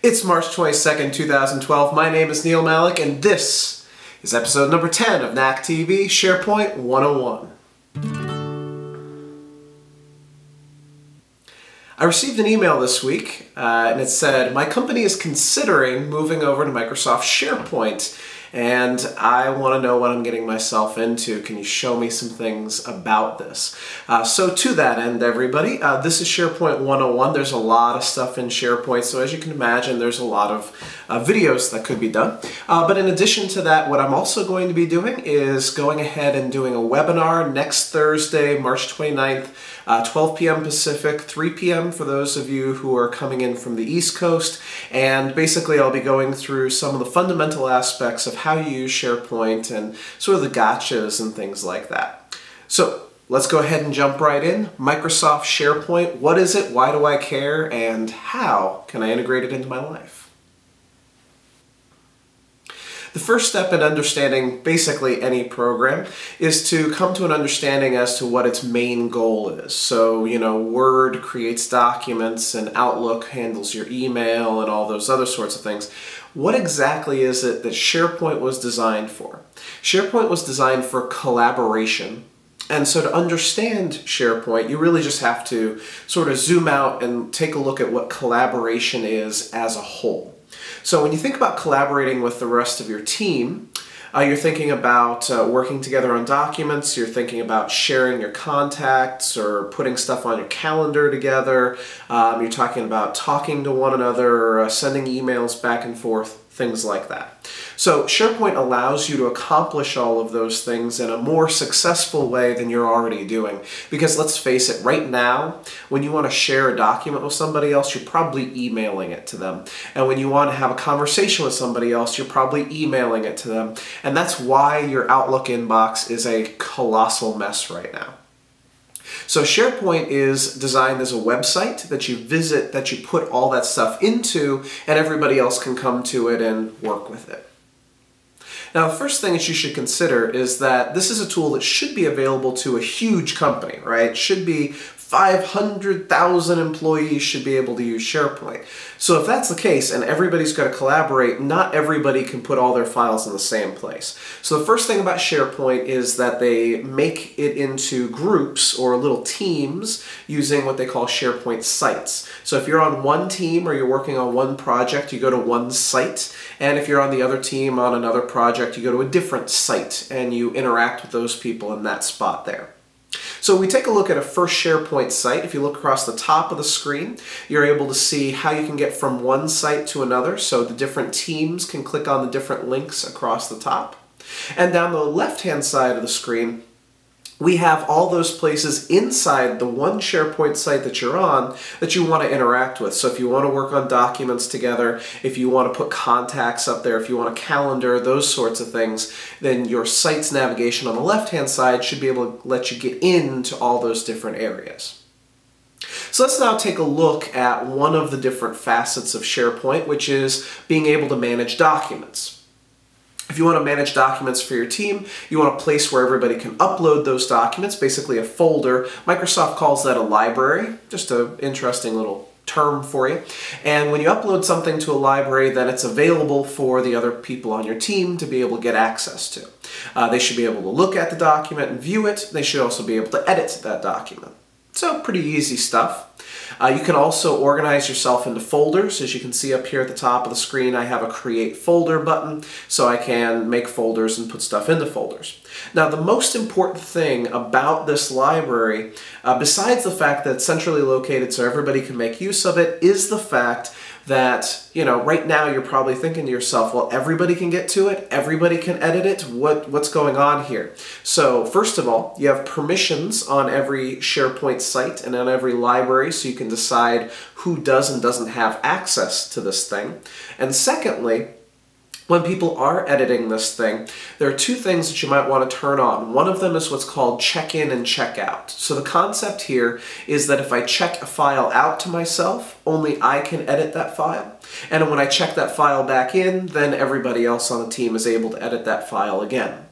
It's March 22nd, 2012. My name is Neil Malik, and this is episode number 10 of NAC TV SharePoint 101. I received an email this week, and it said, my company is considering moving over to Microsoft SharePoint, and I want to know what I'm getting myself into. Can you show me some things about this? So to that end, everybody, this is SharePoint 101. There's a lot of stuff in SharePoint, so as you can imagine, there's a lot of videos that could be done. But in addition to that, what I'm also going to be doing is going ahead and doing a webinar next Thursday, March 29th, 12 p.m. Pacific, 3 p.m. for those of you who are coming in from the East Coast. And basically I'll be going through some of the fundamental aspects of how you use SharePoint and sort of the gotchas and things like that. So let's go ahead and jump right in. Microsoft SharePoint, what is it? Why do I care? And how can I integrate it into my life? The first step in understanding basically any program is to come to an understanding as to what its main goal is. So, Word creates documents and Outlook handles your email and all those other sorts of things. What exactly is it that SharePoint was designed for? SharePoint was designed for collaboration. And so to understand SharePoint, you really just have to sort of zoom out and take a look at what collaboration is as a whole. So when you think about collaborating with the rest of your team, you're thinking about working together on documents, you're thinking about sharing your contacts or putting stuff on your calendar together, you're talking about talking to one another, or sending emails back and forth, things like that. So SharePoint allows you to accomplish all of those things in a more successful way than you're already doing. Because let's face it, right now, when you want to share a document with somebody else, you're probably emailing it to them. And when you want to have a conversation with somebody else, you're probably emailing it to them. And that's why your Outlook inbox is a colossal mess right now. So SharePoint is designed as a website that you visit, that you put all that stuff into, and everybody else can come to it and work with it. Now, the first thing that you should consider is that this is a tool that should be available to a huge company, right? It should be 500,000 employees should be able to use SharePoint. So if that's the case and everybody's got to collaborate, not everybody can put all their files in the same place. So the first thing about SharePoint is that they make it into groups or little teams using what they call SharePoint sites. So if you're on one team or you're working on one project, you go to one site. And if you're on the other team on another project, you go to a different site and you interact with those people in that spot there. So we take a look at a first SharePoint site. If you look across the top of the screen, you're able to see how you can get from one site to another. So the different teams can click on the different links across the top. And down the left-hand side of the screen, we have all those places inside the one SharePoint site that you're on that you want to interact with. So if you want to work on documents together, if you want to put contacts up there, if you want a calendar, those sorts of things, then your site's navigation on the left-hand side should be able to let you get into all those different areas. So let's now take a look at one of the different facets of SharePoint, which is being able to manage documents. If you want to manage documents for your team, you want a place where everybody can upload those documents, basically a folder. Microsoft calls that a library, just an interesting little term for you. And when you upload something to a library, then it's available for the other people on your team to be able to get access to. They should be able to look at the document and view it. They should also be able to edit that document. So pretty easy stuff. You can also organize yourself into folders. As you can see up here at the top of the screen, I have a Create Folder button, so I can make folders and put stuff into folders. Now, the most important thing about this library, besides the fact that it's centrally located so everybody can make use of it, is the fact that, right now you're probably thinking to yourself, well, everybody can get to it, everybody can edit it, what's going on here? So first of all, you have permissions on every SharePoint site and on every library, so you can decide who does and doesn't have access to this thing. And secondly, when people are editing this thing, there are two things that you might want to turn on. One of them is what's called check-in and check-out. So the concept here is that if I check a file out to myself, only I can edit that file. And when I check that file back in, then everybody else on the team is able to edit that file again.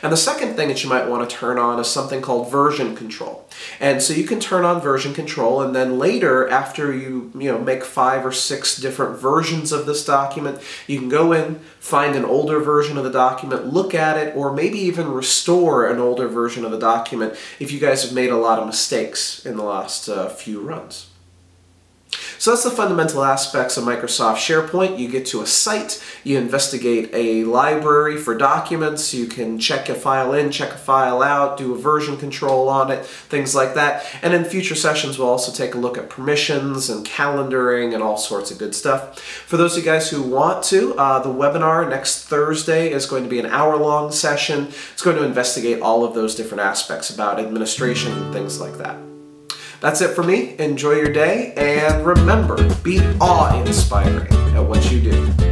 And the second thing that you might want to turn on is something called version control. And so you can turn on version control, and then later, after you make 5 or 6 different versions of this document, you can go in, find an older version of the document, look at it, or maybe even restore an older version of the document if you guys have made a lot of mistakes in the last few runs. So that's the fundamental aspects of Microsoft SharePoint. You get to a site, you investigate a library for documents, you can check a file in, check a file out, do a version control on it, things like that. And in future sessions, we'll also take a look at permissions and calendaring and all sorts of good stuff. For those of you guys who want to, the webinar next Thursday is going to be an hour-long session. It's going to investigate all of those different aspects about administration and things like that. That's it for me. Enjoy your day, and remember, be awe-inspiring at what you do.